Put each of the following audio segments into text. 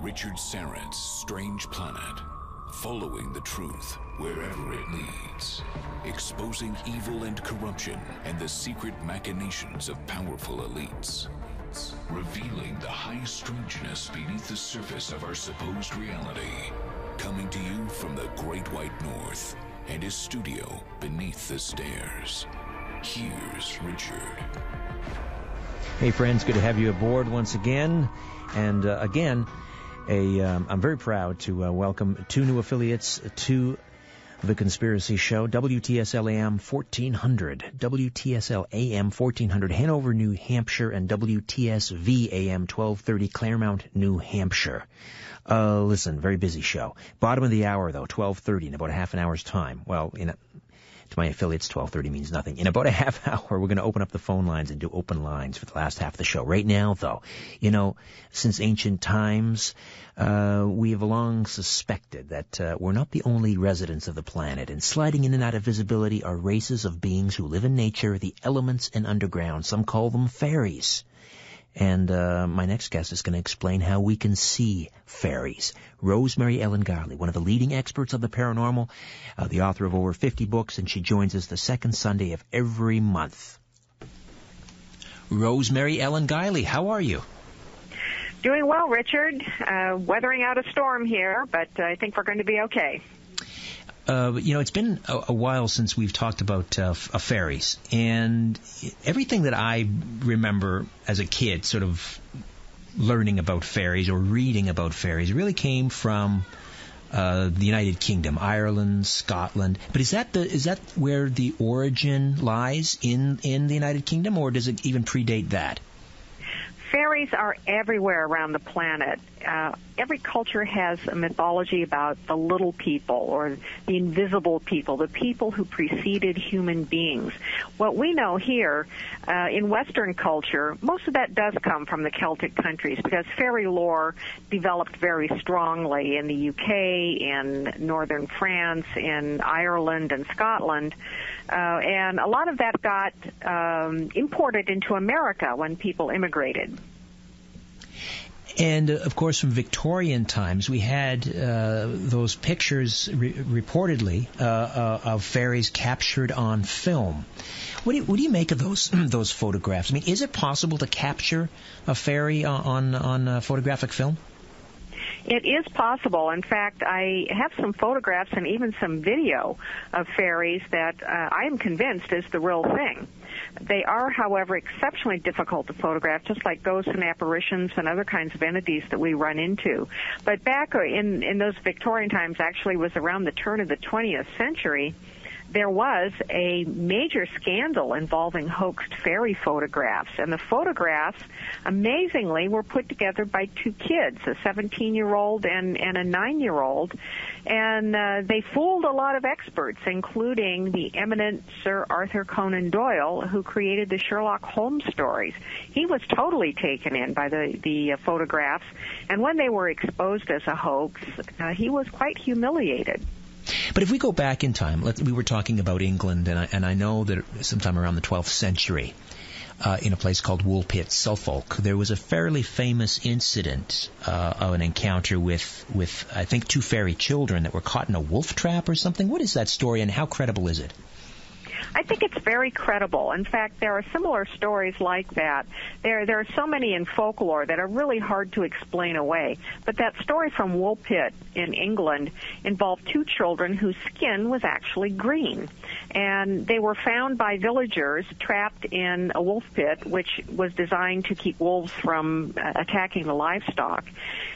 Richard Saren's Strange Planet. Following the truth wherever it leads. Exposing evil and corruption and the secret machinations of powerful elites. Revealing the high strangeness beneath the surface of our supposed reality. Coming to you from the Great White North and his studio beneath the stairs. Here's Richard. Hey friends, good to have you aboard once again. And I'm very proud to welcome two new affiliates to the Conspiracy Show. WTSL AM 1400, WTSL AM 1400, Hanover, New Hampshire, and WTSV AM 1230, Claremont, New Hampshire. Listen, very busy show. Bottom of the hour, though, 12:30, in about a half an hour's time. Well, to my affiliates, 12:30 means nothing. In about a half hour, we're going to open up the phone lines and do open lines for the last half of the show. Right now, though, since ancient times, we have long suspected that we're not the only residents of the planet, and sliding in and out of visibility are races of beings who live in nature, the elements, and underground. Some call them fairies. And my next guest is going to explain how we can see fairies. Rosemary Ellen Guiley, one of the leading experts of the paranormal, the author of over 50 books, and she joins us the second Sunday of every month. Rosemary Ellen Guiley, how are you? Doing well, Richard. Weathering out a storm here, but I think we're going to be okay. It's been a while since we've talked about fairies, and everything that I remember as a kid sort of learning about fairies or reading about fairies really came from the United Kingdom, Ireland, Scotland. But is that where the origin lies in the United Kingdom, or does it even predate that? Fairies are everywhere around the planet. Every culture has a mythology about the little people or the invisible people, the people who preceded human beings. What we know here in Western culture, most of that does come from the Celtic countries because fairy lore developed very strongly in the UK, in northern France, in Ireland and Scotland. And a lot of that got imported into America when people immigrated. And, of course, from Victorian times, we had those pictures reportedly of fairies captured on film. What do you make of those photographs? I mean, is it possible to capture a fairy on photographic film? It is possible. In fact, I have some photographs and even some video of fairies that I am convinced is the real thing. They are, however, exceptionally difficult to photograph, just like ghosts and apparitions and other kinds of entities that we run into. But back in those Victorian times, actually was around the turn of the 20th century, there was a major scandal involving hoaxed fairy photographs. And the photographs, amazingly, were put together by two kids, a 17-year-old and a 9-year-old. And they fooled a lot of experts, including the eminent Sir Arthur Conan Doyle, who created the Sherlock Holmes stories. He was totally taken in by the photographs. And when they were exposed as a hoax, he was quite humiliated. But if we go back in time, we were talking about England, and I know that sometime around the 12th century, in a place called Woolpit, Suffolk, there was a fairly famous incident of an encounter with I think two fairy children that were caught in a wolf trap or something. What is that story, and how credible is it? I think it's very credible. In fact, there are similar stories like that. There are so many in folklore that are really hard to explain away. But that story from Woolpit in England involved two children whose skin was actually green. And they were found by villagers trapped in a wolf pit, which was designed to keep wolves from attacking the livestock.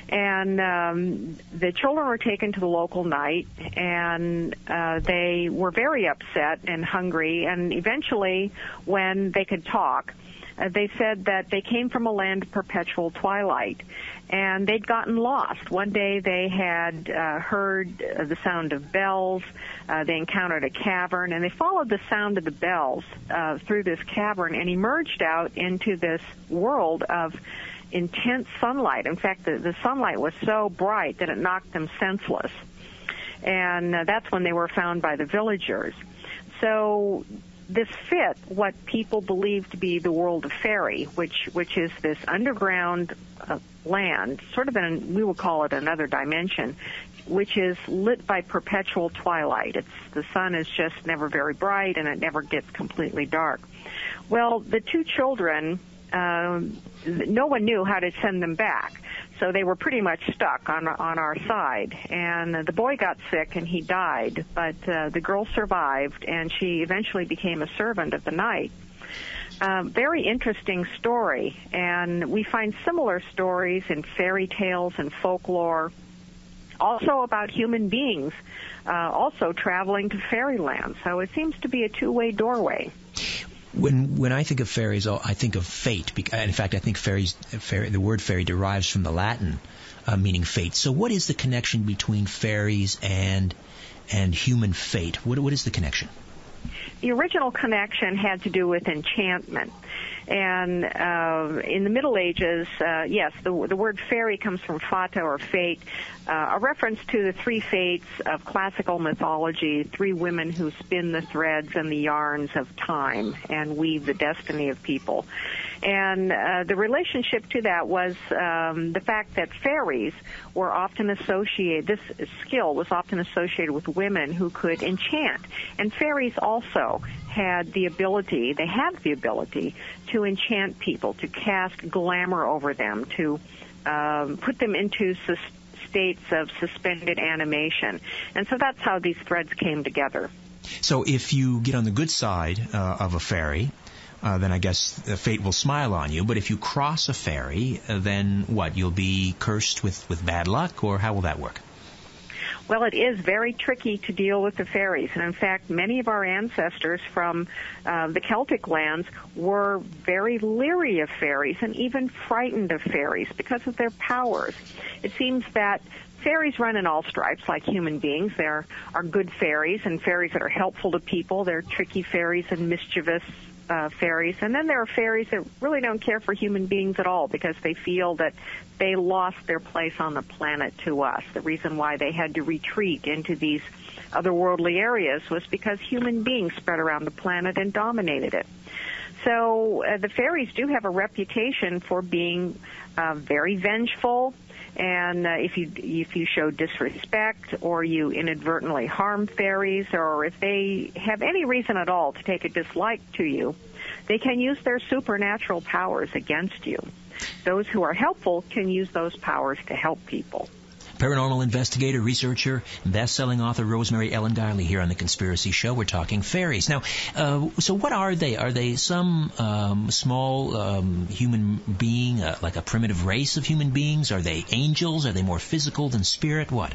And the children were taken to the local knight, and they were very upset and hungry. And eventually, when they could talk, they said that they came from a land of perpetual twilight, and they'd gotten lost. One day they had heard the sound of bells. They encountered a cavern, and they followed the sound of the bells through this cavern and emerged out into this world of intense sunlight. In fact, the sunlight was so bright that it knocked them senseless. And that's when they were found by the villagers. So this fit what people believe to be the world of fairy, which is this underground land, sort of we would call it another dimension, which is lit by perpetual twilight. The sun is just never very bright, and it never gets completely dark. Well, the two children, no one knew how to send them back, so they were pretty much stuck on our side. And the boy got sick and he died, but the girl survived, and she eventually became a servant of the night. Very interesting story, and we find similar stories in fairy tales and folklore, also about human beings also traveling to fairyland. So it seems to be a two-way doorway. When I think of fairies, I think of fate. In fact, I think the word fairy derives from the Latin meaning fate. So what is the connection between fairies and human fate? What is the connection? The original connection had to do with enchantment. And in the Middle Ages, yes, the word fairy comes from fata, or fate, a reference to the three fates of classical mythology, three women who spin the threads and the yarns of time and weave the destiny of people. And the relationship to that was the fact that fairies were often associated, this skill was often associated with women who could enchant. And fairies also had the ability to enchant people, to cast glamour over them, to put them into states of suspended animation. And so that's how these threads came together. So if you get on the good side of a fairy, then I guess fate will smile on you. But if you cross a fairy, then what? You'll be cursed with bad luck, or how will that work? Well, it is very tricky to deal with the fairies. And in fact, many of our ancestors from the Celtic lands were very leery of fairies and even frightened of fairies because of their powers. It seems that fairies run in all stripes like human beings. There are good fairies and fairies that are helpful to people. There are tricky fairies and mischievous fairies. And then there are fairies that really don't care for human beings at all because they feel that they lost their place on the planet to us. The reason why they had to retreat into these otherworldly areas was because human beings spread around the planet and dominated it. So the fairies do have a reputation for being very vengeful, and if you show disrespect or you inadvertently harm fairies, or if they have any reason at all to take a dislike to you, they can use their supernatural powers against you. Those who are helpful can use those powers to help people. Paranormal investigator, researcher, best-selling author Rosemary Ellen Guiley here on The Conspiracy Show. We're talking fairies. Now, so what are they? Are they some small human being, like a primitive race of human beings? Are they angels? Are they more physical than spirit? What?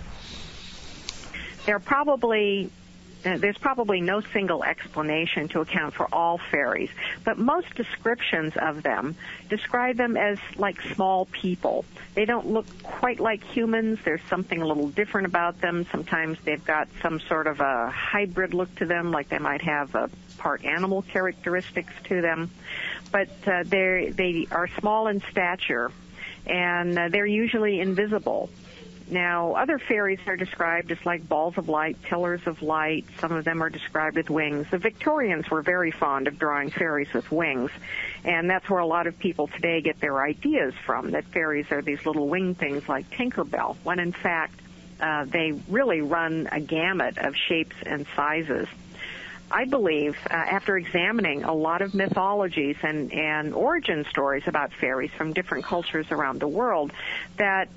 There's probably no single explanation to account for all fairies, but most descriptions of them describe them as like small people. They don't look quite like humans. There's something a little different about them. Sometimes they've got some sort of a hybrid look to them, like they might have part animal characteristics to them. But they are small in stature, and they're usually invisible. Now, other fairies are described as like balls of light, pillars of light. Some of them are described with wings. The Victorians were very fond of drawing fairies with wings, and that's where a lot of people today get their ideas from, that fairies are these little winged things like Tinkerbell, when in fact they really run a gamut of shapes and sizes. I believe, after examining a lot of mythologies and origin stories about fairies from different cultures around the world, that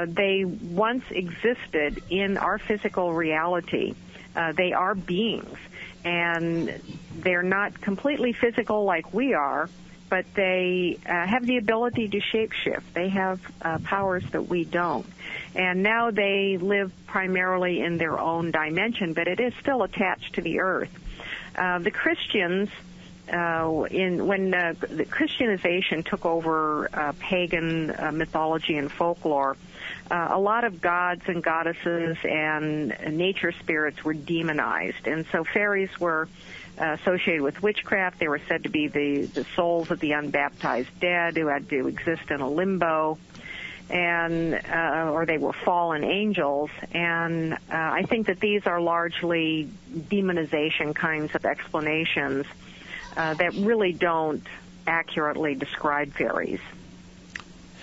they once existed in our physical reality. They are beings, and they're not completely physical like we are, but they have the ability to shapeshift. They have powers that we don't. And now they live primarily in their own dimension, but it is still attached to the earth. The Christians, when the Christianization took over pagan mythology and folklore, a lot of gods and goddesses and nature spirits were demonized, and so fairies were associated with witchcraft. They were said to be the souls of the unbaptized dead who had to exist in a limbo. and or they were fallen angels, and I think that these are largely demonization kinds of explanations that really don't accurately describe fairies.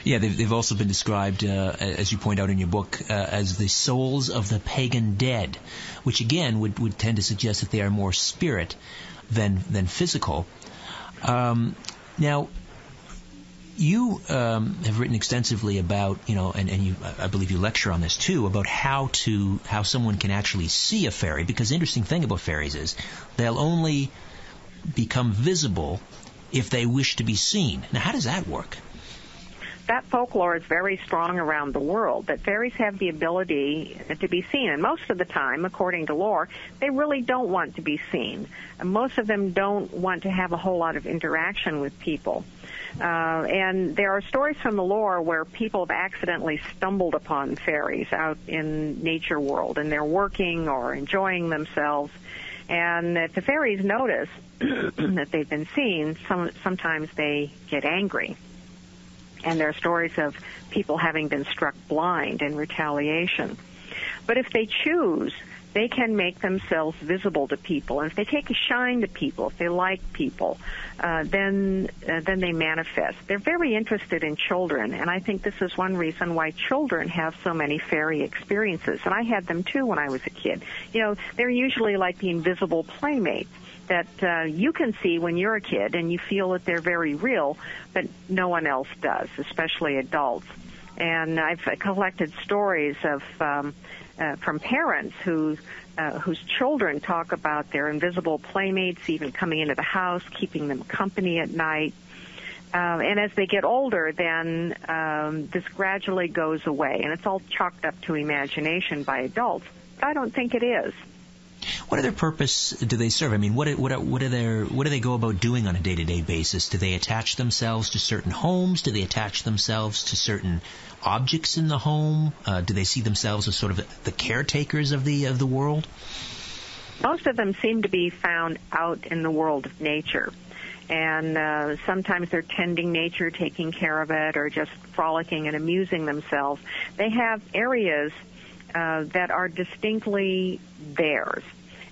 Yeah, they've also been described, as you point out in your book, as the souls of the pagan dead, which again would tend to suggest that they are more spirit than physical. Now, you have written extensively about, and you, I believe you lecture on this too, about how someone can actually see a fairy, because the interesting thing about fairies is they'll only become visible if they wish to be seen. Now, how does that work? That folklore is very strong around the world, that fairies have the ability to be seen. And most of the time, according to lore, they really don't want to be seen. And most of them don't want to have a whole lot of interaction with people. And there are stories from the lore where people have accidentally stumbled upon fairies out in nature world, and they're working or enjoying themselves. And if the fairies notice that they've been seen, sometimes they get angry. And there are stories of people having been struck blind in retaliation. But if they choose, they can make themselves visible to people. And if they take a shine to people, if they like people, then they manifest. They're very interested in children, and I think this is one reason why children have so many fairy experiences. And I had them too when I was a kid. They're usually like the invisible playmates that you can see when you're a kid, and you feel that they're very real, but no one else does, especially adults. And I've collected stories of from parents whose children talk about their invisible playmates even coming into the house, keeping them company at night. And as they get older, then this gradually goes away, and it's all chalked up to imagination by adults. But I don't think it is. What other purpose do they serve? I mean, what do they go about doing on a day-to-day basis? Do they attach themselves to certain homes? Do they attach themselves to certain objects in the home? Do they see themselves as sort of the caretakers of the world? Most of them seem to be found out in the world of nature. And sometimes they're tending nature, taking care of it, or just frolicking and amusing themselves. They have areas that are distinctly theirs.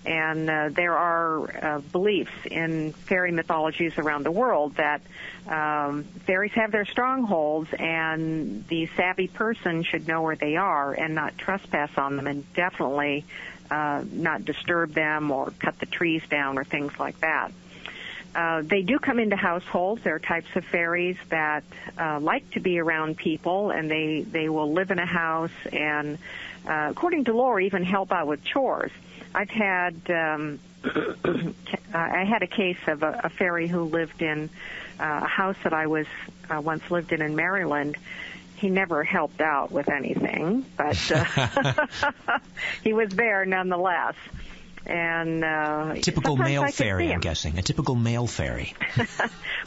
And there are beliefs in fairy mythologies around the world that fairies have their strongholds, and the savvy person should know where they are and not trespass on them, and definitely not disturb them or cut the trees down or things like that. They do come into households. There are types of fairies that like to be around people, and they will live in a house and, according to lore, even help out with chores. I've had I had a case of a fairy who lived in a house that I once lived in Maryland. He never helped out with anything, but he was there nonetheless. And typical male fairy, I'm guessing. A typical male fairy.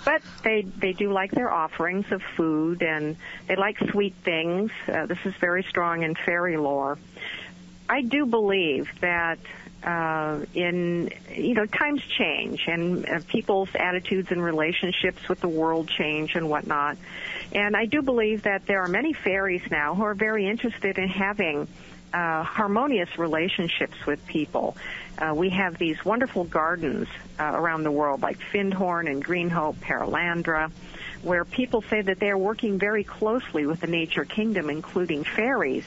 But they do like their offerings of food, and they like sweet things. This is very strong in fairy lore. I do believe that times change, and people's attitudes and relationships with the world change and whatnot. And I do believe that there are many fairies now who are very interested in having harmonious relationships with people. We have these wonderful gardens around the world, like Findhorn and Greenhope, Paralandra, where people say that they are working very closely with the nature kingdom, including fairies,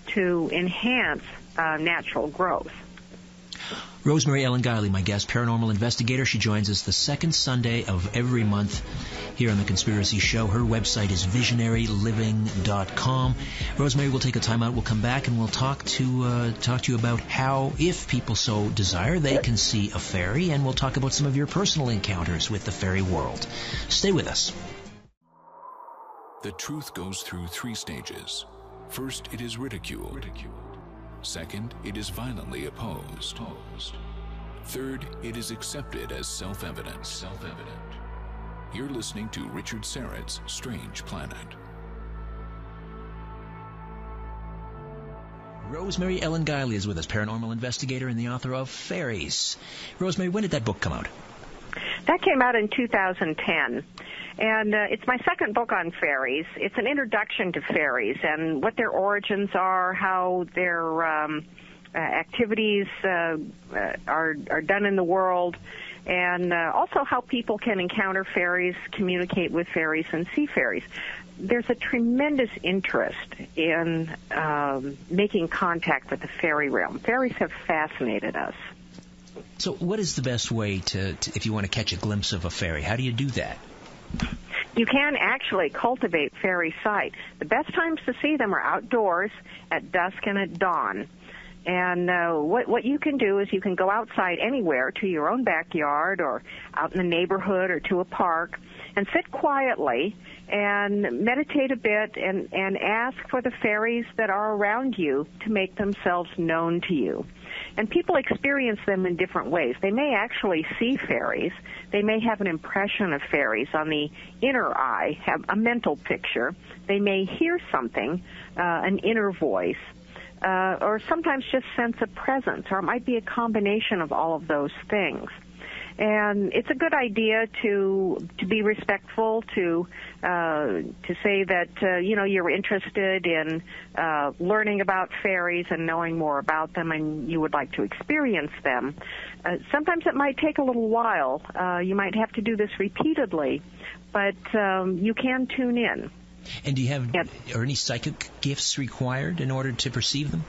to enhance natural growth. Rosemary Ellen Guiley, my guest, paranormal investigator. She joins us the second Sunday of every month here on The Conspiracy Show. Her website is visionaryliving.com. Rosemary, we'll take a time out. We'll come back and we'll talk to you about how, if people so desire, they can see a fairy, and we'll talk about some of your personal encounters with the fairy world. Stay with us. The truth goes through 3 stages. First, it is ridiculed. Second, it is violently opposed. Third, it is accepted as self-evident. You're listening to Richard Syrett's Strange Planet. Rosemary Ellen Guiley is with us, paranormal investigator and the author of Fairies. Rosemary, when did that book come out? That came out in 2010. And it's my second book on fairies. It's an introduction to fairies and what their origins are, how their activities are done in the world, and also how people can encounter fairies, communicate with fairies, and see fairies. There's a tremendous interest in making contact with the fairy realm. Fairies have fascinated us. So what is the best way to if you want to catch a glimpse of a fairy? How do you do that? You can actually cultivate fairy sight. The best times to see them are outdoors, at dusk and at dawn. And what you can do is you can go outside anywhere, to your own backyard or out in the neighborhood or to a park, and sit quietly and meditate a bit and ask for the fairies that are around you to make themselves known to you. And people experience them in different ways. They may actually see fairies. They may have an impression of fairies on the inner eye, have a mental picture. They may hear something, an inner voice, or sometimes just sense a presence, or it might be a combination of all of those things. And it's a good idea to be respectful, to say that you're interested in learning about fairies and knowing more about them, and you would like to experience them. Sometimes it might take a little while. You might have to do this repeatedly, but you can tune in. And do you have are any psychic gifts required in order to perceive them?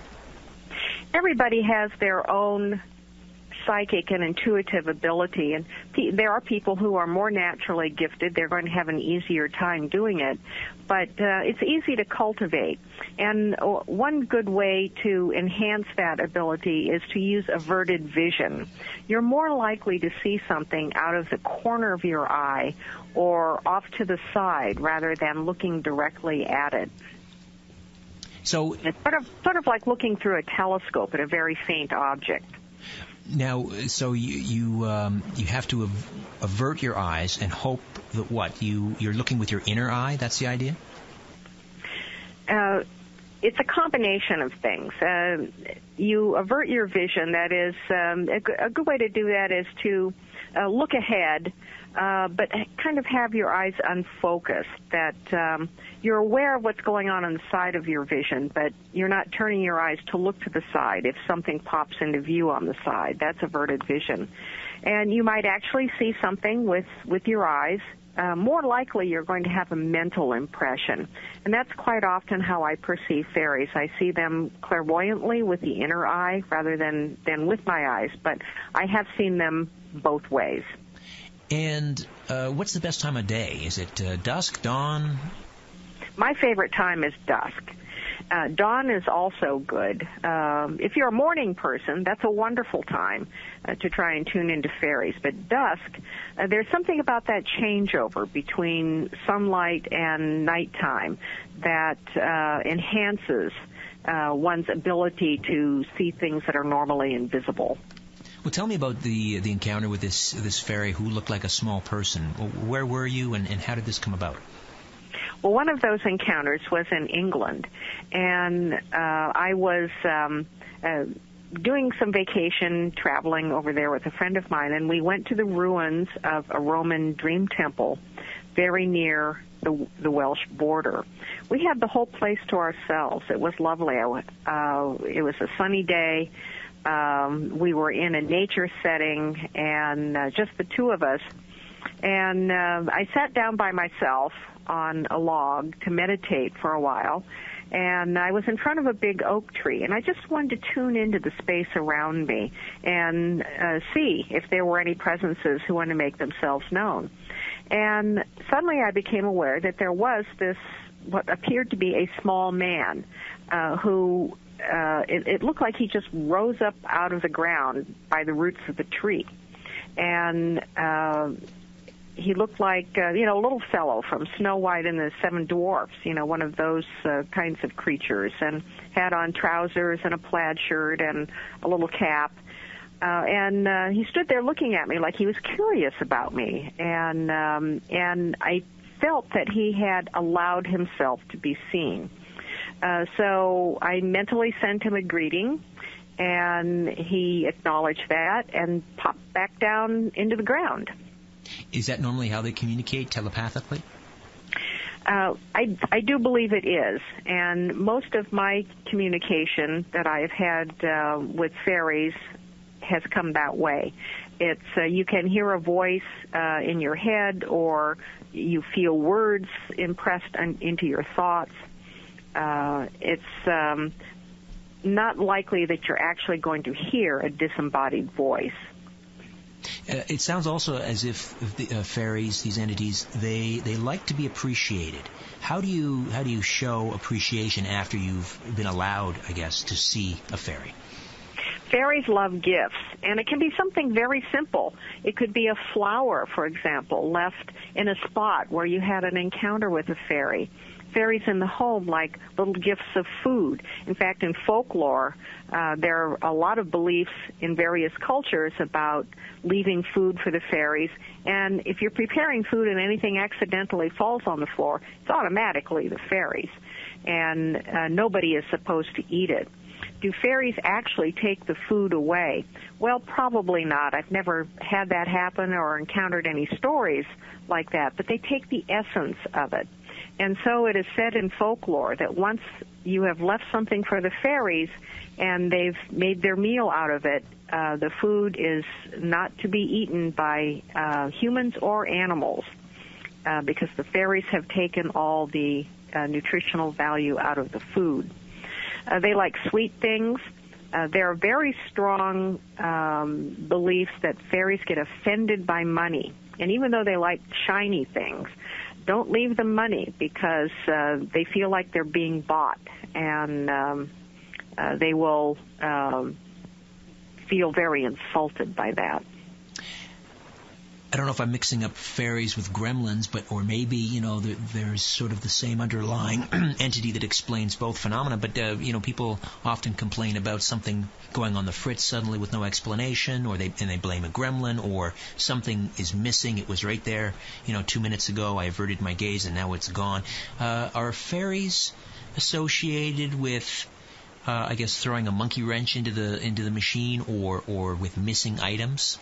Everybody has their own psychic and intuitive ability, and there are people who are more naturally gifted. They're going to have an easier time doing it, but it's easy to cultivate. And one good way to enhance that ability is to use averted vision. You're more likely to see something out of the corner of your eye or off to the side rather than looking directly at it. So it's sort of like looking through a telescope at a very faint object. Now, so you have to avert your eyes and hope that what? You're looking with your inner eye? That's the idea? It's a combination of things. You avert your vision. That is, a good way to do that is to look ahead, but kind of have your eyes unfocused, that you're aware of what's going on the side of your vision, but you're not turning your eyes to look to the side if something pops into view on the side. That's averted vision. And you might actually see something with your eyes. More likely you're going to have a mental impression. And that's quite often how I perceive fairies. I see them clairvoyantly with the inner eye rather than with my eyes, but I have seen them both ways. And what's the best time of day? Is it dusk, dawn? My favorite time is dusk. Dawn is also good. If you're a morning person, that's a wonderful time to try and tune into fairies. But dusk, there's something about that changeover between sunlight and nighttime that enhances one's ability to see things that are normally invisible. Well, tell me about the encounter with this fairy who looked like a small person. Where were you, and how did this come about? Well, one of those encounters was in England, and I was doing some vacation traveling over there with a friend of mine, and we went to the ruins of a Roman dream temple very near the Welsh border. We had the whole place to ourselves. It was lovely. It was a sunny day. We were in a nature setting, and just the two of us. And I sat down by myself on a log to meditate for a while, and I was in front of a big oak tree, and I just wanted to tune into the space around me and see if there were any presences who wanted to make themselves known. And suddenly I became aware that there was this, what appeared to be a small man who it looked like he just rose up out of the ground by the roots of the tree. And he looked like, a little fellow from Snow White and the Seven Dwarfs, one of those kinds of creatures, and had on trousers and a plaid shirt and a little cap. And he stood there looking at me like he was curious about me. And I felt that he had allowed himself to be seen. So I mentally sent him a greeting, and he acknowledged that and popped back down into the ground. Is that normally how they communicate, telepathically? I do believe it is, and most of my communication that I have had with fairies has come that way. It's you can hear a voice in your head, or you feel words impressed into your thoughts. It's not likely that you're actually going to hear a disembodied voice. It sounds also as if the fairies, these entities, they like to be appreciated. How do you show appreciation after you've been allowed, I guess, to see a fairy? Fairies love gifts, and it can be something very simple. It could be a flower, for example, left in a spot where you had an encounter with a fairy. Fairies in the home like little gifts of food. In fact, in folklore, there are a lot of beliefs in various cultures about leaving food for the fairies. And if you're preparing food and anything accidentally falls on the floor, it's automatically the fairies. And nobody is supposed to eat it. Do fairies actually take the food away? Well, probably not. I've never had that happen or encountered any stories like that. But they take the essence of it. And so it is said in folklore that once you have left something for the fairies and they've made their meal out of it, the food is not to be eaten by humans or animals because the fairies have taken all the nutritional value out of the food. They like sweet things. There are very strong beliefs that fairies get offended by money. And even though they like shiny things, don't leave them money because they feel like they're being bought, and they will feel very insulted by that. I don't know if I'm mixing up fairies with gremlins, or maybe, there's sort of the same underlying entity that explains both phenomena. But, people often complain about something going on the fritz suddenly with no explanation, and they blame a gremlin, or something is missing. It was right there, 2 minutes ago. I averted my gaze and now it's gone. Are fairies associated with, I guess, throwing a monkey wrench into the machine, or with missing items?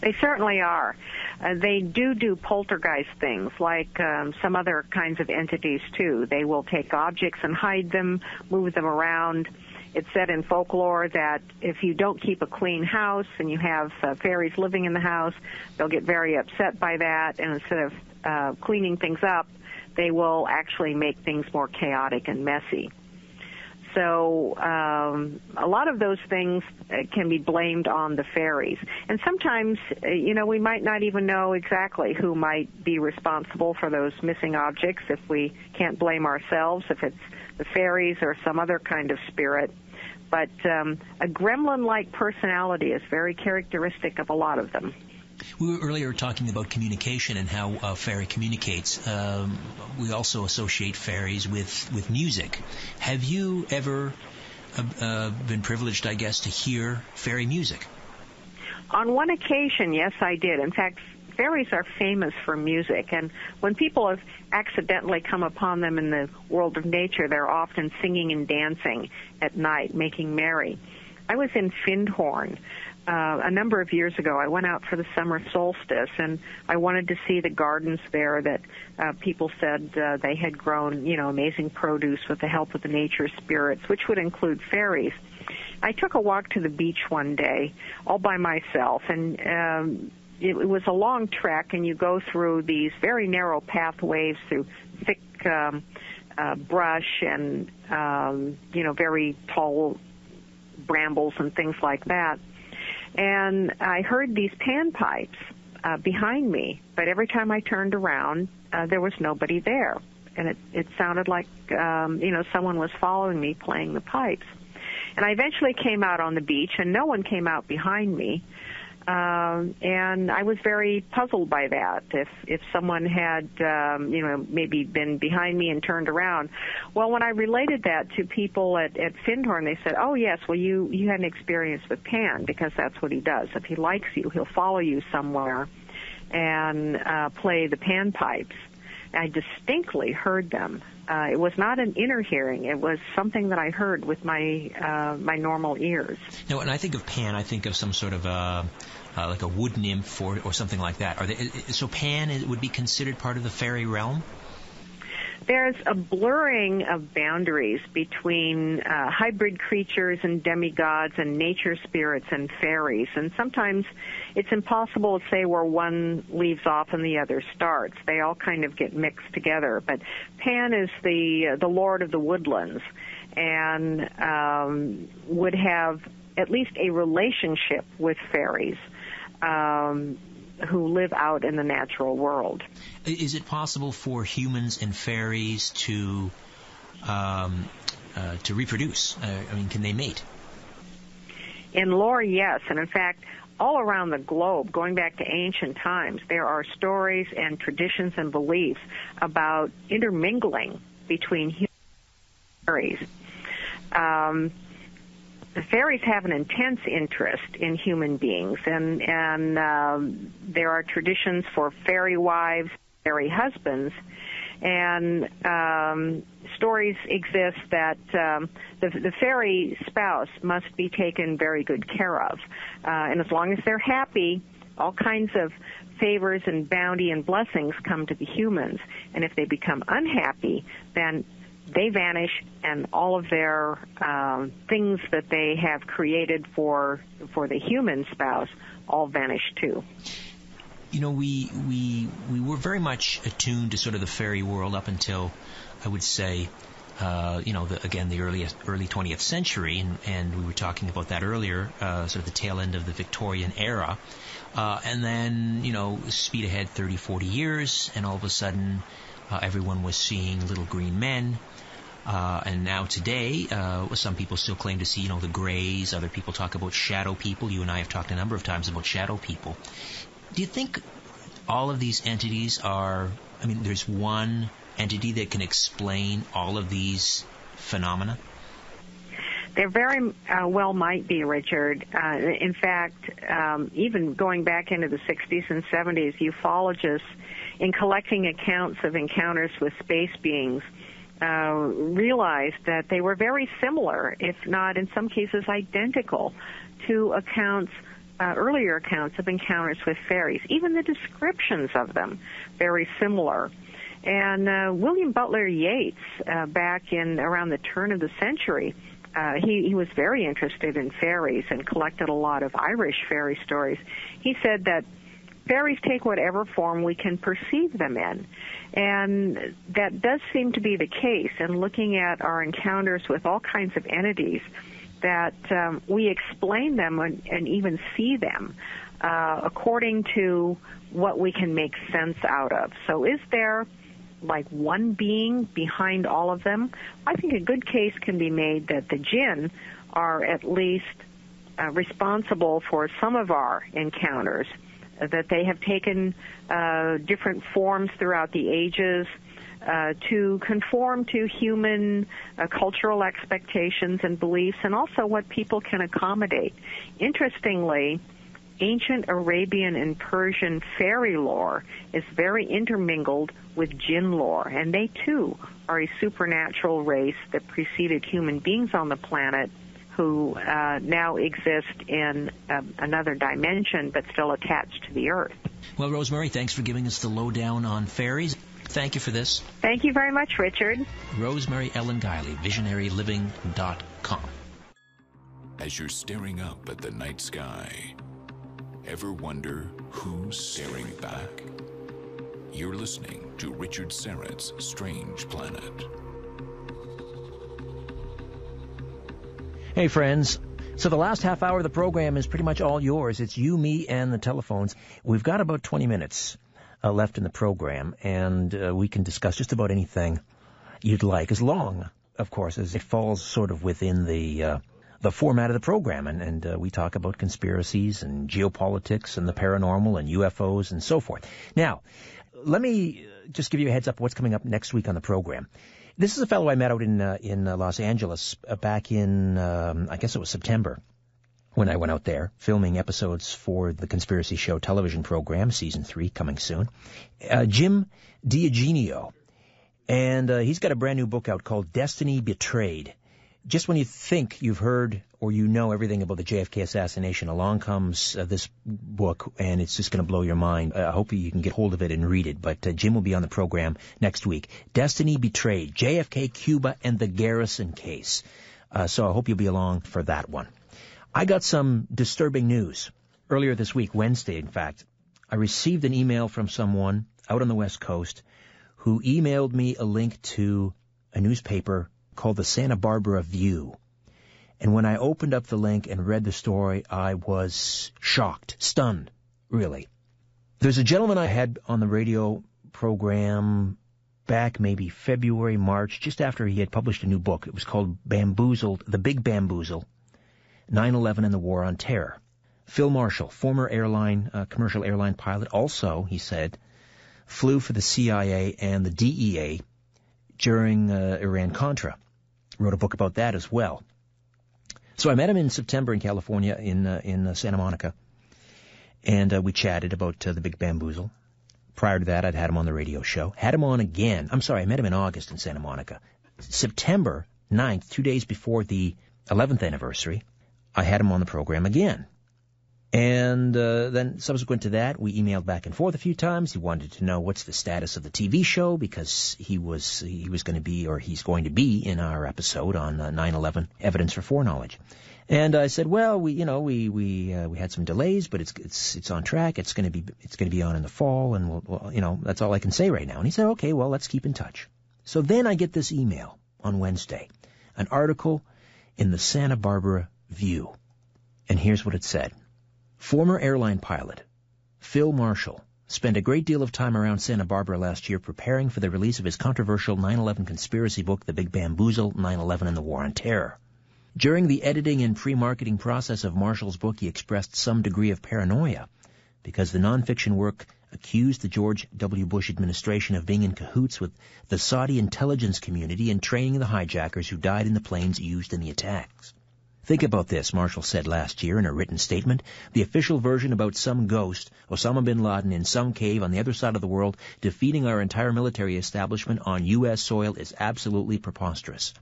They certainly are. They do poltergeist things like some other kinds of entities, too. They will take objects and hide them, move them around. It's said in folklore that if you don't keep a clean house and you have fairies living in the house, they'll get very upset by that, and instead of cleaning things up, they will actually make things more chaotic and messy. So a lot of those things can be blamed on the fairies. And sometimes, we might not even know exactly who might be responsible for those missing objects if we can't blame ourselves, if it's the fairies or some other kind of spirit. But a gremlin-like personality is very characteristic of a lot of them. We were earlier talking about communication and how a fairy communicates. We also associate fairies with music. Have you ever been privileged, I guess, to hear fairy music? On one occasion, yes, I did. In fact, fairies are famous for music, and when people have accidentally come upon them in the world of nature, they're often singing and dancing at night, making merry. I was in Findhorn a number of years ago. I went out for the summer solstice, and I wanted to see the gardens there that people said they had grown, amazing produce with the help of the nature spirits, which would include fairies. I took a walk to the beach one day all by myself, and it was a long trek, and you go through these very narrow pathways through thick brush and, very tall brambles and things like that. And I heard these panpipes behind me, but every time I turned around, there was nobody there. And it sounded like, someone was following me playing the pipes. And I eventually came out on the beach, and no one came out behind me. And I was very puzzled by that. If someone had, maybe been behind me and turned around. Well, when I related that to people at Findhorn, they said, oh, yes, well, you had an experience with Pan, because that's what he does. If he likes you, he'll follow you somewhere and play the panpipes. I distinctly heard them. It was not an inner hearing. It was something that I heard with my my normal ears. Now, when I think of Pan, I think of some sort of like a wood nymph or something like that. So Pan would be considered part of the fairy realm? There's a blurring of boundaries between hybrid creatures and demigods and nature spirits and fairies. And sometimes it's impossible to say where one leaves off and the other starts. They all kind of get mixed together. But Pan is the lord of the woodlands and would have at least a relationship with fairies who live out in the natural world. Is it possible for humans and fairies to reproduce? I mean, can they mate? In lore, yes. And in fact, all around the globe, going back to ancient times, there are stories and traditions and beliefs about intermingling between humans and fairies. The fairies have an intense interest in human beings, and there are traditions for fairy wives, fairy husbands, and stories exist that the fairy spouse must be taken very good care of. And as long as they're happy, all kinds of favors and bounty and blessings come to the humans. And if they become unhappy, then they vanish, and all of their things that they have created for the human spouse all vanish too. You know, we were very much attuned to sort of the fairy world up until, I would say, the early 20th century, and we were talking about that earlier, sort of the tail end of the Victorian era, and then, speed ahead 30, 40 years, and all of a sudden everyone was seeing little green men. And now today, some people still claim to see, the grays. Other people talk about shadow people. You and I have talked a number of times about shadow people. Do you think all of these entities there's one entity that can explain all of these phenomena? There very well might be, Richard. In fact, even going back into the 60s and 70s, ufologists, in collecting accounts of encounters with space beings, realized that they were very similar, if not in some cases identical, to earlier accounts of encounters with fairies. Even the descriptions of them very similar. And William Butler Yeats, back in around the turn of the century, he was very interested in fairies and collected a lot of Irish fairy stories. He said that fairies take whatever form we can perceive them in. And that does seem to be the case. And looking at our encounters with all kinds of entities, that we explain them and even see them according to what we can make sense out of. So is there like one being behind all of them? I think a good case can be made that the jinn are at least responsible for some of our encounters, that they have taken different forms throughout the ages to conform to human cultural expectations and beliefs, and also what people can accommodate. Interestingly, ancient Arabian and Persian fairy lore is very intermingled with jinn lore, and they too are a supernatural race that preceded human beings on the planet, who now exist in another dimension but still attached to the earth. Well, Rosemary, thanks for giving us the lowdown on fairies. Thank you for this. Thank you very much, Richard. Rosemary Ellen Guiley, visionaryliving.com. As you're staring up at the night sky, ever wonder who's staring back? You're listening to Richard Syrett's Strange Planet. Hey, friends. So the last half hour of the program is pretty much all yours. It's you, me, and the telephones. We've got about 20 minutes left in the program, and we can discuss just about anything you'd like, as long, of course, as it falls sort of within the format of the program. And we talk about conspiracies and geopolitics and the paranormal and UFOs and so forth. Now, let me just give you a heads up of what's coming up next week on the program. This is a fellow I met out in Los Angeles back in, I guess it was September. when I went out there, filming episodes for the Conspiracy Show television program, Season 3, coming soon. Jim D'Eugenio. And he's got a brand new book out called Destiny Betrayed. Just when you think you've heard or you know everything about the JFK assassination, along comes this book, and it's just going to blow your mind. I hope you can get hold of it and read it. But Jim will be on the program next week. Destiny Betrayed, JFK, Cuba, and the Garrison Case. So I hope you'll be along for that one. I got some disturbing news. Earlier this week, Wednesday, in fact, I received an email from someone out on the West Coast who emailed me a link to a newspaper called the Santa Barbara View. And when I opened up the link and read the story, I was shocked, stunned, really. There's a gentleman I had on the radio program back maybe February, March, just after he had published a new book. It was called Bamboozled, The Big Bamboozle, 9/11 and the War on Terror. Phil Marshall, former commercial airline pilot, also, he said, flew for the CIA and the DEA during Iran-Contra. Wrote a book about that as well. So I met him in September in California, in Santa Monica, and we chatted about the Big Bamboozle. Prior to that, I'd had him on the radio show. Had him on again. I met him in August in Santa Monica. September 9th, 2 days before the 11th anniversary, I had him on the program again. And then subsequent to that, we emailed back and forth a few times. He wanted to know what's the status of the TV show, because he was going to be, or he's going to be, in our episode on 9/11 Evidence for Foreknowledge. And I said, well, we had some delays, but it's on track. It's going to be on in the fall, and we'll, that's all I can say right now. And he said, okay, well, let's keep in touch. So then I get this email on Wednesday, an article in the Santa Barbara View, and here's what it said. Former airline pilot Phil Marshall spent a great deal of time around Santa Barbara last year preparing for the release of his controversial 9/11 conspiracy book, The Big Bamboozle, 9/11 and the War on Terror. During the editing and pre-marketing process of Marshall's book, he expressed some degree of paranoia because the nonfiction work accused the George W. Bush administration of being in cahoots with the Saudi intelligence community in training the hijackers who died in the planes used in the attacks. Think about this, Marshall said last year in a written statement. The official version about some ghost, Osama bin Laden, in some cave on the other side of the world, defeating our entire military establishment on U.S. soil is absolutely preposterous.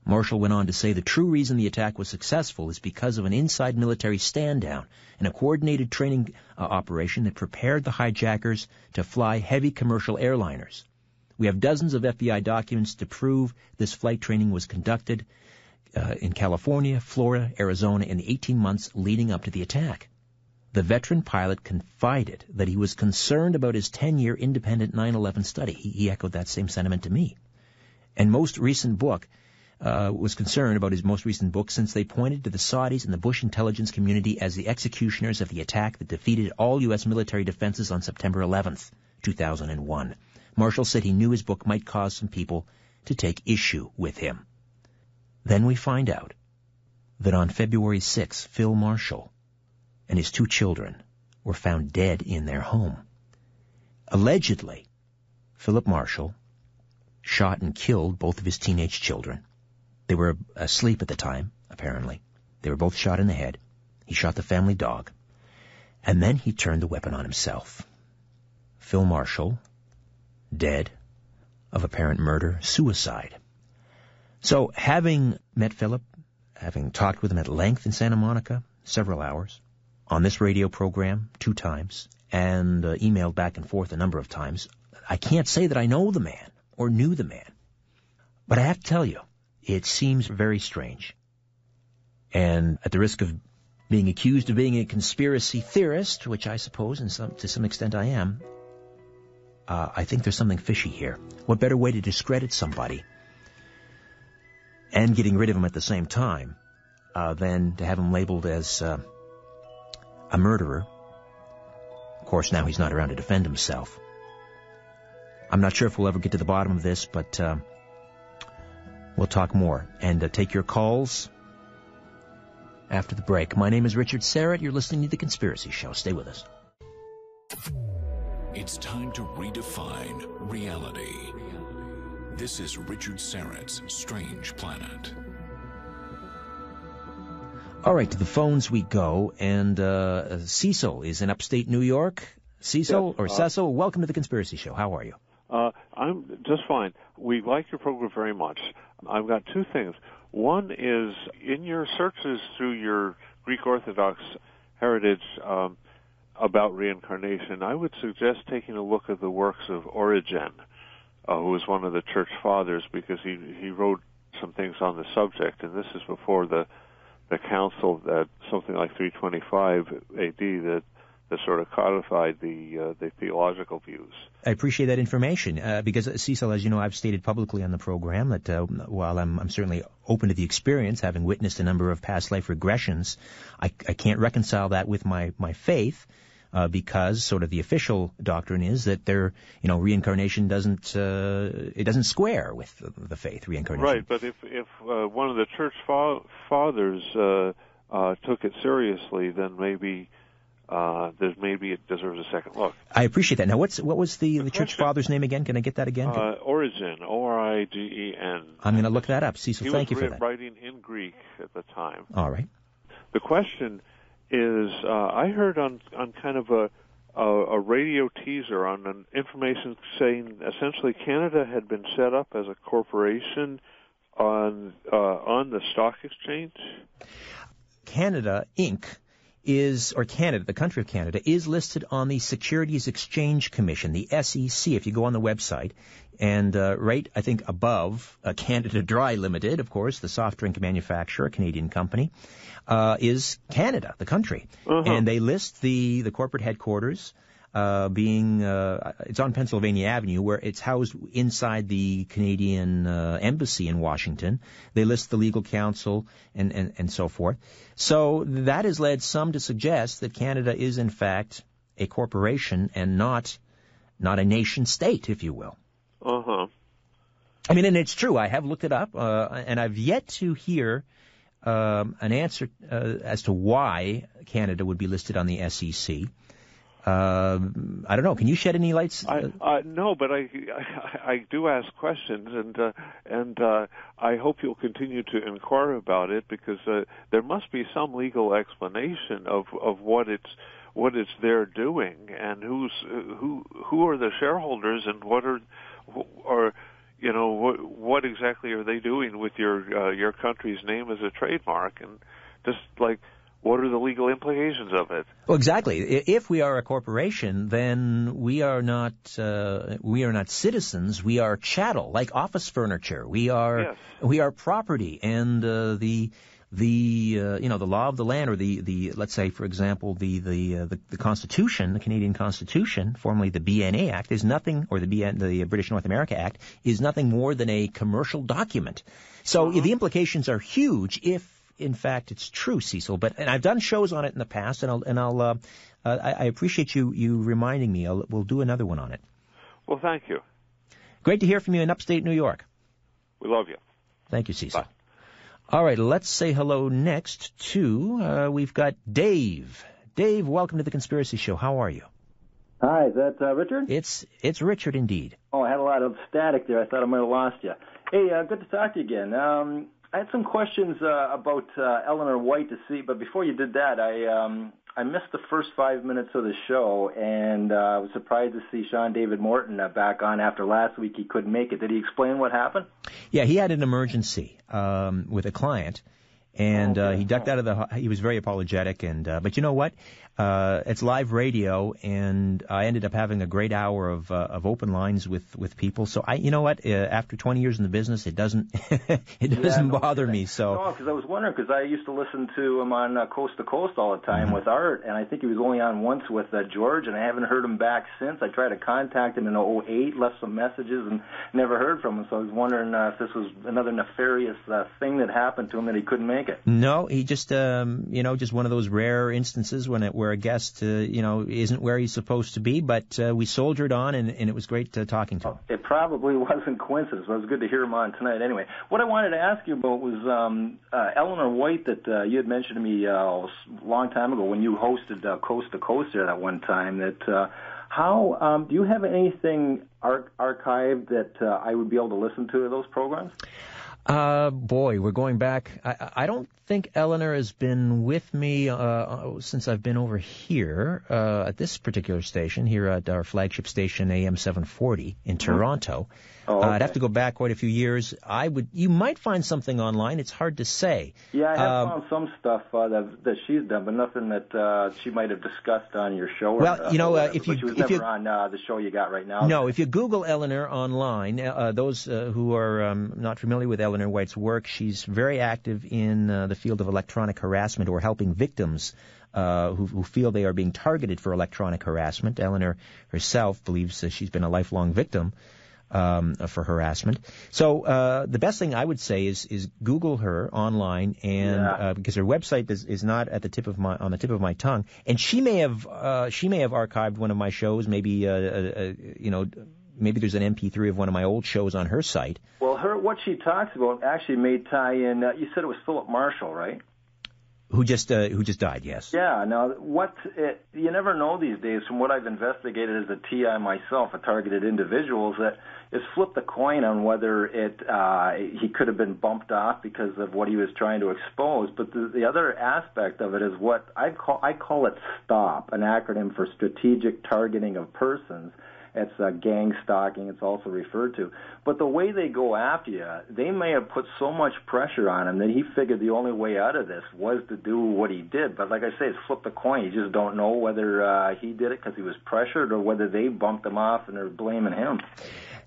Marshall went on to say the true reason the attack was successful is because of an inside military stand-down and a coordinated training operation that prepared the hijackers to fly heavy commercial airliners. We have dozens of FBI documents to prove this flight training was conducted in California, Florida, Arizona in the 18 months leading up to the attack. The veteran pilot confided that he was concerned about his 10-year independent 9/11 study. He echoed that same sentiment to me. And was concerned about his most recent book since they pointed to the Saudis and the Bush intelligence community as the executioners of the attack that defeated all U.S. military defenses on September 11th, 2001. Marshall said he knew his book might cause some people to take issue with him. Then we find out that on February 6th, Phil Marshall and his 2 children were found dead in their home. Allegedly, Philip Marshall shot and killed both of his teenage children. They were asleep at the time, apparently. They were both shot in the head. He shot the family dog. And then he turned the weapon on himself. Phil Marshall, dead of apparent murder, suicide. So, having met Philip, having talked with him at length in Santa Monica, several hours, on this radio program 2 times, and emailed back and forth a number of times, I can't say that I know the man or knew the man. But I have to tell you, it seems very strange. And at the risk of being accused of being a conspiracy theorist, which I suppose to some extent I am, I think there's something fishy here. What better way to discredit somebody and getting rid of him at the same time than to have him labeled as a murderer? Of course, now he's not around to defend himself. I'm not sure if we'll ever get to the bottom of this, but we'll talk more. And take your calls after the break. My name is Richard Serrett. You're listening to The Conspiracy Show. Stay with us. It's time to redefine reality. This is Richard Serrett's Strange Planet. All right, to the phones we go, and Cecil is in upstate New York. Cecil, yes, or Cecil, welcome to the Conspiracy Show. How are you? I'm just fine. We like your program very much. I've got two things. One is, in your searches through your Greek Orthodox heritage about reincarnation, I would suggest taking a look at the works of Origen, who was one of the church fathers, because he wrote some things on the subject, and this is before the council, that something like 325 AD, that sort of codified the theological views. I appreciate that information because, Cecil, as you know, I've stated publicly on the program that while I'm certainly open to the experience, having witnessed a number of past life regressions, I can't reconcile that with my faith because sort of the official doctrine is that reincarnation doesn't square with the faith, reincarnation. Right, but if one of the church fathers took it seriously, then maybe it deserves a second look. I appreciate that. Now, what was the church father's name again? Can I get that again? Origen, Origen. I'm going to look that up. Cecil, thank you for that. He was writing in Greek at the time. All right. The question is, I heard on kind of a radio teaser on an information saying essentially Canada had been set up as a corporation on the stock exchange. Canada Inc. the country of Canada, is listed on the Securities Exchange Commission, the SEC, if you go on the website. And right, I think, above Canada Dry Limited, of course, the soft drink manufacturer, a Canadian company, is Canada, the country. Uh-huh. And they list the corporate headquarters being it's on Pennsylvania Avenue, where it's housed inside the Canadian embassy in Washington. They list the legal counsel and so forth. So that has led some to suggest that Canada is in fact a corporation and not a nation state, if you will. Uh-huh. I mean, and it's true. I have looked it up, and I've yet to hear an answer as to why Canada would be listed on the SEC. I don't know. Can you shed any lights? No, but I do ask questions, and I hope you'll continue to inquire about it, because there must be some legal explanation of what it's there doing, and who are the shareholders, and what exactly are they doing with your country's name as a trademark, and just like, what are the legal implications of it? Well, exactly. If we are a corporation, then we are not citizens. We are chattel, like office furniture. We are property, and the law of the land, or the let's say, for example, the Constitution, the Canadian Constitution, formerly the BNA Act, is nothing, or the British North America Act, is nothing more than a commercial document. So the implications are huge if, in fact, it's true, Cecil. And I've done shows on it in the past, and I appreciate you reminding me. We'll do another one on it. Well, thank you. Great to hear from you in upstate New York. We love you. Thank you, Cecil. Bye. All right, let's say hello next to, we've got Dave. Dave, welcome to the Conspiracy Show. How are you? Hi, is that Richard? It's Richard indeed. Oh, I had a lot of static there. I thought I might have lost you. Hey, good to talk to you again. I had some questions about Eleanor White to see, but before you did that, I missed the first 5 minutes of the show, and I was surprised to see Sean David Morton back on after last week. He couldn't make it. Did he explain what happened? Yeah, he had an emergency with a client, and he ducked out of he was very apologetic, but you know what? It's live radio, and I ended up having a great hour of open lines with people. So you know what? After 20 years in the business, it doesn't bother me. So no, because I was wondering, because I used to listen to him on Coast to Coast all the time with Art, and I think he was only on once with George, and I haven't heard him back since. I tried to contact him in 2008, left some messages, and never heard from him. So I was wondering if this was another nefarious thing that happened to him that he couldn't make it. No, he just just one of those rare instances where a guest, isn't where he's supposed to be, but we soldiered on, and it was great talking to him. It probably wasn't coincidence, but it was good to hear him on tonight anyway. What I wanted to ask you about was Eleanor White, that you had mentioned to me a long time ago when you hosted Coast to Coast there that one time, that how do you have anything archived that I would be able to listen to those programs? Boy, we're going back. I don't think Eleanor has been with me since I've been over here at this particular station, here at our flagship station, AM 740 in Toronto. Oh, okay. I'd have to go back quite a few years. You might find something online. It's hard to say. Yeah, I have found some stuff that she's done, but nothing that she might have discussed on your show. Well, if you she was never on the show you got right now. No, if you Google Eleanor online, those who are not familiar with Eleanor White's work, she's very active in the field of electronic harassment or helping victims who feel they are being targeted for electronic harassment. Eleanor herself believes that she's been a lifelong victim for harassment. So the best thing I would say is Google her online, and because her website is not at the tip of my tongue, and she may have archived one of my shows. Maybe maybe there's an MP3 of one of my old shows on her site. Well, what she talks about actually may tie in. You said it was Philip Marshall, right? Who just died, yes. Yeah. Now, you never know these days. From what I've investigated as a TI myself, a targeted individuals, that is flip the coin on whether he could have been bumped off because of what he was trying to expose. But the other aspect of it is what I call it STOP, an acronym for Strategic Targeting of Persons. It's gang stalking, it's also referred to. But the way they go after you, they may have put so much pressure on him that he figured the only way out of this was to do what he did. But like I say, it's flip the coin. You just don't know whether he did it because he was pressured or whether they bumped him off and they're blaming him.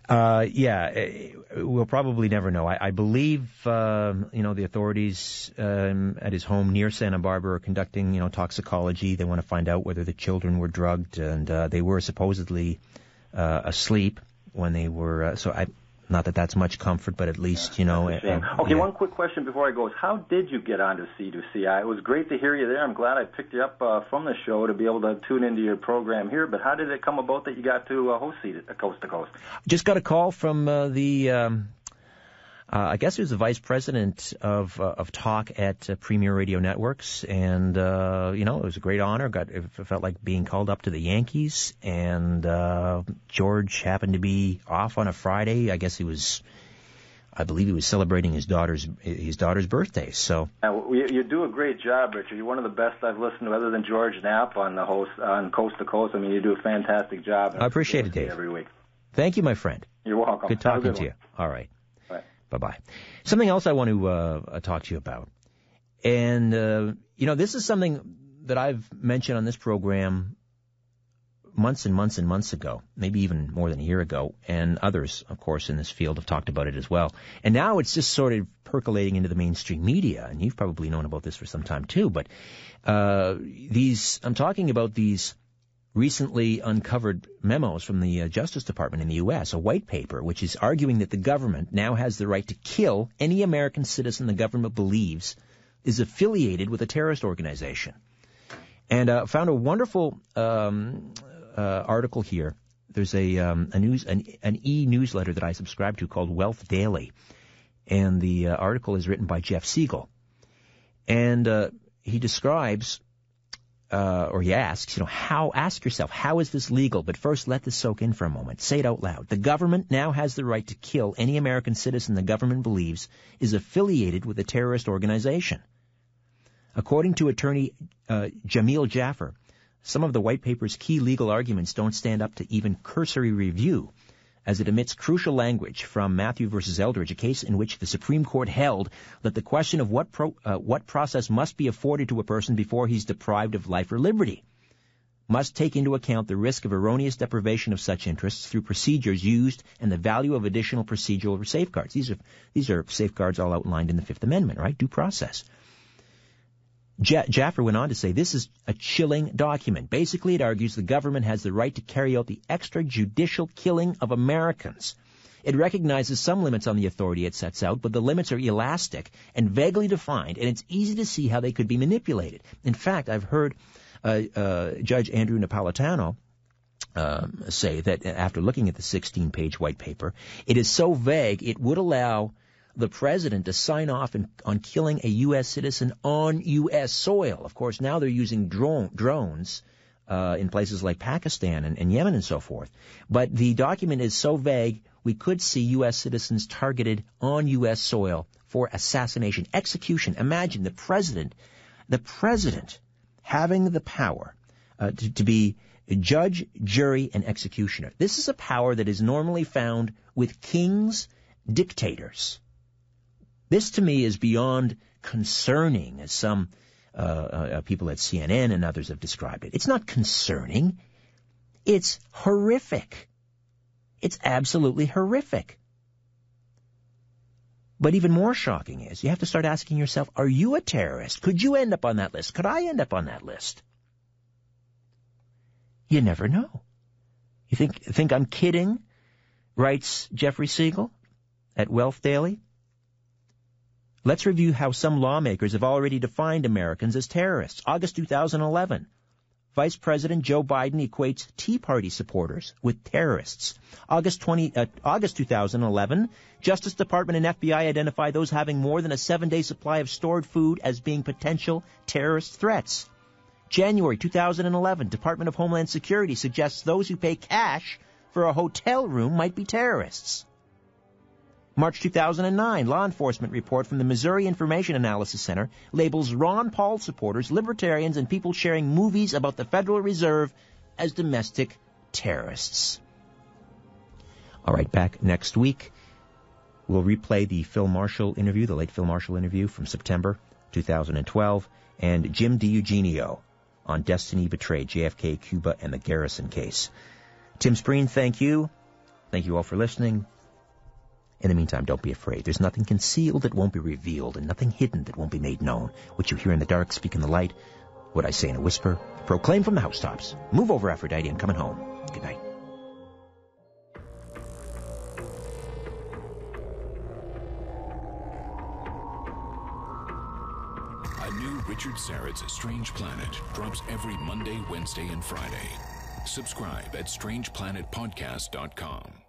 We'll probably never know. I believe, the authorities at his home near Santa Barbara are conducting, toxicology. They want to find out whether the children were drugged, and they were supposedly asleep when they were. Not that that's much comfort, but at least, Okay, one quick question before I go is, how did you get onto C2C? It was great to hear you there. I'm glad I picked you up from the show to be able to tune into your program here, but how did it come about that you got to host Coast to Coast? Just got a call from I guess he was the vice president of talk at Premier Radio Networks, and it was a great honor. It felt like being called up to the Yankees, and George happened to be off on a Friday. I believe he was celebrating his daughter's birthday. So you do a great job, Richard. You're one of the best I've listened to, other than George Knapp on Coast to Coast. I mean, you do a fantastic job. I appreciate it, Dave. Every week. Thank you, my friend. You're welcome. Good talking to you. All right. Bye-bye. Something else I want to talk to you about. And, this is something that I've mentioned on this program months and months and months ago, maybe even more than a year ago, and others, of course, in this field have talked about it as well. And now it's just sort of percolating into the mainstream media, and you've probably known about this for some time too, but I'm talking about these recently uncovered memos from the Justice Department in the U.S., a white paper, which is arguing that the government now has the right to kill any American citizen the government believes is affiliated with a terrorist organization. And found a wonderful article here. There's an e-newsletter that I subscribe to called Wealth Daily, and the article is written by Jeff Siegel. And he describes... he asks, ask yourself, how is this legal? But first, let this soak in for a moment. Say it out loud. The government now has the right to kill any American citizen the government believes is affiliated with a terrorist organization. According to attorney Jamil Jaffer, some of the white paper's key legal arguments don't stand up to even cursory review, as it omits crucial language from Matthew v. Eldridge, a case in which the Supreme Court held that the question of what process must be afforded to a person before he's deprived of life or liberty must take into account the risk of erroneous deprivation of such interests through procedures used and the value of additional procedural safeguards. These are safeguards all outlined in the Fifth Amendment, right? Due process. Jaffer went on to say this is a chilling document. Basically, it argues the government has the right to carry out the extrajudicial killing of Americans. It recognizes some limits on the authority it sets out, but the limits are elastic and vaguely defined, and it's easy to see how they could be manipulated. In fact, I've heard Judge Andrew Napolitano say that after looking at the 16-page white paper, it is so vague it would allow the president to sign off on killing a U.S. citizen on U.S. soil. Of course, now they're using drones in places like Pakistan and Yemen and so forth. But the document is so vague, we could see U.S. citizens targeted on U.S. soil for assassination, execution. Imagine the president having the power to be judge, jury, and executioner. This is a power that is normally found with kings, dictators. This, to me, is beyond concerning, as some people at CNN and others have described it. It's not concerning. It's horrific. It's absolutely horrific. But even more shocking is you have to start asking yourself, are you a terrorist? Could you end up on that list? Could I end up on that list? You never know. You think I'm kidding? Writes Jeffrey Siegel at Wealth Daily. Let's review how some lawmakers have already defined Americans as terrorists. August 2011. Vice President Joe Biden equates Tea Party supporters with terrorists. August 2011, Justice Department and FBI identify those having more than a 7-day supply of stored food as being potential terrorist threats. January 2011, Department of Homeland Security suggests those who pay cash for a hotel room might be terrorists. March 2009, law enforcement report from the Missouri Information Analysis Center labels Ron Paul supporters, libertarians, and people sharing movies about the Federal Reserve as domestic terrorists. All right, back next week, we'll replay the Phil Marshall interview, the late Phil Marshall interview from September 2012, and Jim DiEugenio on Destiny Betrayed, JFK, Cuba, and the Garrison case. Tim Spreen, thank you. Thank you all for listening. In the meantime, don't be afraid. There's nothing concealed that won't be revealed, and nothing hidden that won't be made known. What you hear in the dark, speak in the light. What I say in a whisper, proclaim from the housetops. Move over, Aphrodite, and coming home. Good night. A new Richard Syrett's Strange Planet drops every Monday, Wednesday, and Friday. Subscribe at StrangePlanetPodcast.com.